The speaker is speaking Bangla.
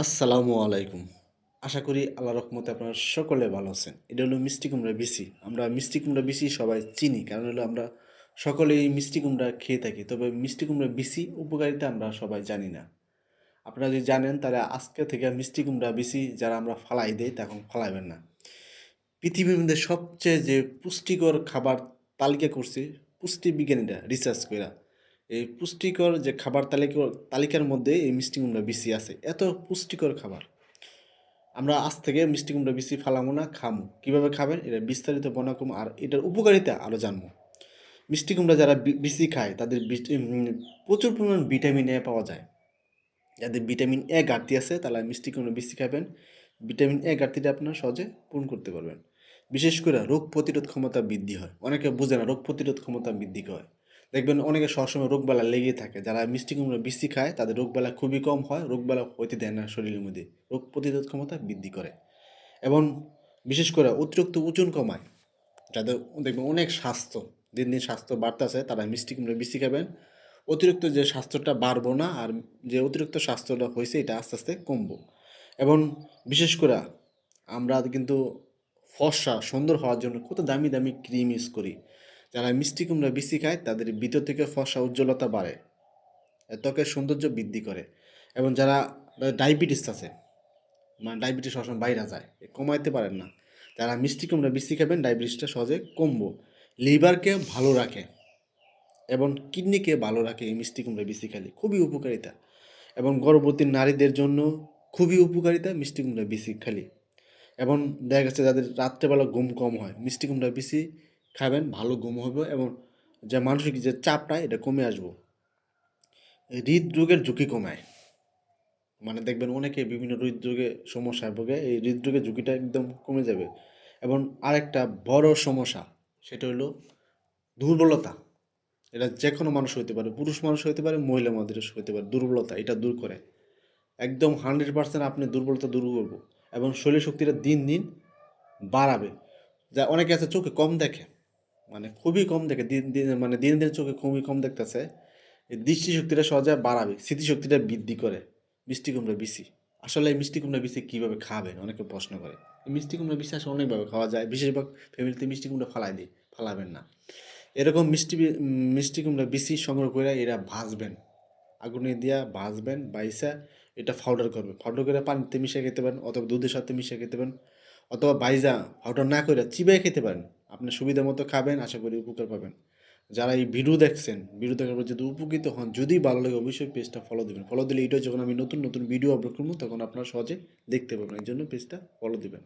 আসসালামু আলাইকুম। আশা করি আল্লাহর রহমতে আপনারা সকলে ভালো আছেন। এটা হলো মিষ্টি কুমড়া বিচি। আমরা মিষ্টি কুমড়া বিচি সবাই চিনি। কারণ হলো আমরা সকলেই মিষ্টি কুমড়া খেয়ে থাকি। তবে মিষ্টি কুমড়া বিচি উপকারিতা আমরা সবাই জানি না। আপনারা যদি জানেন তাহলে আজকে থেকে মিষ্টি কুমড়া বিচি যারা আমরা ফালাই দেই তা এখন ফালাইবেন না। পৃথিবীর মধ্যে সবচেয়ে যে পুষ্টিকর খাবার তালিকা করছে পুষ্টি বিজ্ঞানীরা রিসার্চ কইরা। এই পুষ্টিকর যে খাবার তালিকার মধ্যে এই মিষ্টি কুমড়া বিচি আছে। এত পুষ্টিকর খাবার। আমরা আজ থেকে মিষ্টি কুমড়া বিচি ফালামো না, খামু। কিভাবে খাবেন এটা বিস্তারিত বর্ণনা করবো আর এটার উপকারিতা আরও জানবো। মিষ্টি কুমড়া যারা বিচি খায় তাদের প্রচুর পরিমাণ ভিটামিন এ পাওয়া যায়। যাদের ভিটামিন এ ঘাটতি আছে তারা মিষ্টি কুমড়া বিচি খাবেন। ভিটামিন এ ঘাটতিটা আপনারা সহজে পূরণ করতে পারবেন। বিশেষ করে রোগ প্রতিরোধ ক্ষমতা বৃদ্ধি হয়। অনেকে বোঝে না রোগ প্রতিরোধ ক্ষমতা বৃদ্ধি হয়। দেখবেন অনেকে সবসময় রোগবালা লেগেই থাকে। যারা মিষ্টি কুমড়া বিচি খায় তাদের রোগবালা খুবই কম হয়। রোগবালা হইতে দেয় না শরীরের মধ্যে। রোগ প্রতিরোধ ক্ষমতা বৃদ্ধি করে। এবং বিশেষ করে অতিরিক্ত ওজন কমায়। যাদের দেখবেন অনেক স্বাস্থ্য, দিন দিন স্বাস্থ্য বাড়তেছে তারা মিষ্টি কুমড়া বেশি খাবেন। অতিরিক্ত যে স্বাস্থ্যটা বাড়বো না আর যে অতিরিক্ত স্বাস্থ্যটা হয়েছে এটা আস্তে আস্তে কমবো। এবং বিশেষ করে আমরা কিন্তু ফর্সা সুন্দর হওয়ার জন্য কত দামি দামি ক্রিম ইউজ করি। যারা মিষ্টি কুমড়া বেশি খায় তাদের ভিতর থেকে ফর্সা উজ্জ্বলতা বাড়ে, ত্বকের সৌন্দর্য বৃদ্ধি করে। এবং যারা ডায়াবেটিস আছে, মানে ডায়াবেটিস সবসময় বাইরে যায়, কমাইতে পারেন না, যারা মিষ্টি কুমড়া বেশি খাবেন ডায়াবেটিসটা সহজে কমবো। লিভারকে ভালো রাখে এবং কিডনিকে ভালো রাখে এই মিষ্টি কুমড়া বেশি খেলে, খুবই উপকারিতা। এবং গর্ভবতী নারীদের জন্য খুবই উপকারিতা মিষ্টি কুমড়া বেশি খেলে। এবং দেখা গেছে যাদের রাত্রেবেলা ঘুম কম হয় মিষ্টি কুমড়া বেশি খাবেন, ভালো ঘুম হবে এবং যে মানসিক যে চাপটা এটা কমে আসবো। হৃদরোগের ঝুঁকি কমায়, মানে দেখবেন অনেকে বিভিন্ন হৃদরোগে সমস্যায় ভোগে, এই হৃদরোগের ঝুঁকিটা একদম কমে যাবে। এবং আরেকটা বড় সমস্যা সেটা হলো দুর্বলতা। এটা যে কোনো মানুষ হইতে পারে, পুরুষ মানুষ হইতে পারে, মহিলা মানুষ হইতে পারে। দুর্বলতা এটা দূর করে, একদম 100% আপনি দুর্বলতা দূর করবো। এবং শরীর শক্তিটা দিন দিন বাড়াবে। যা অনেকে আছে চোখে কম দেখে, মানে খুবই কম দেখে, দিন দিন মানে দিন দিন চোখে খুবই কম দেখতেছে, এই দৃষ্টিশক্তিটা সহজে বাড়াবে, স্মৃতিশক্তিটা বৃদ্ধি করে মিষ্টি কুমড়া বিচি। আসলে এই মিষ্টি কুমড়া বিচি কীভাবে খাবেন অনেকে প্রশ্ন করে। এই মিষ্টি কুমড়া বিচি আসলে অনেকভাবে খাওয়া যায়, বেশিরভাগ ফ্যামিলিতে মিষ্টি কুমড়া ফালাই দিই, ফালাবেন না। এরকম মিষ্টি কুমড়া বিচি সংগ্রহ করে এরা ভাজবেন, আগুনে দিয়া ভাজবেন, বাইসা এটা পাউডার করবেন। পাউডার করে পানিতে মিশিয়ে খেতে পারেন অথবা দুধের সাথে মিশিয়ে খেতে পারেন, অথবা বাইজা পাউডার না করে চিবাই খেতে পারেন। আপনার সুবিধা মতো খাবেন, আশা করি উপকার পাবেন। যারা এই ভিডিও দেখছেন, ভিডিও দেখার পর যদি উপকৃত হন, যদি ভালো লাগে অবশ্যই পেজটা ফলো দিবেন। ফলো দিলে এটা যখন আমি নতুন নতুন ভিডিও আপলোড করবো তখন আপনারা সহজে দেখতে পাবেন, এই জন্য পেজটা ফলো দিবেন।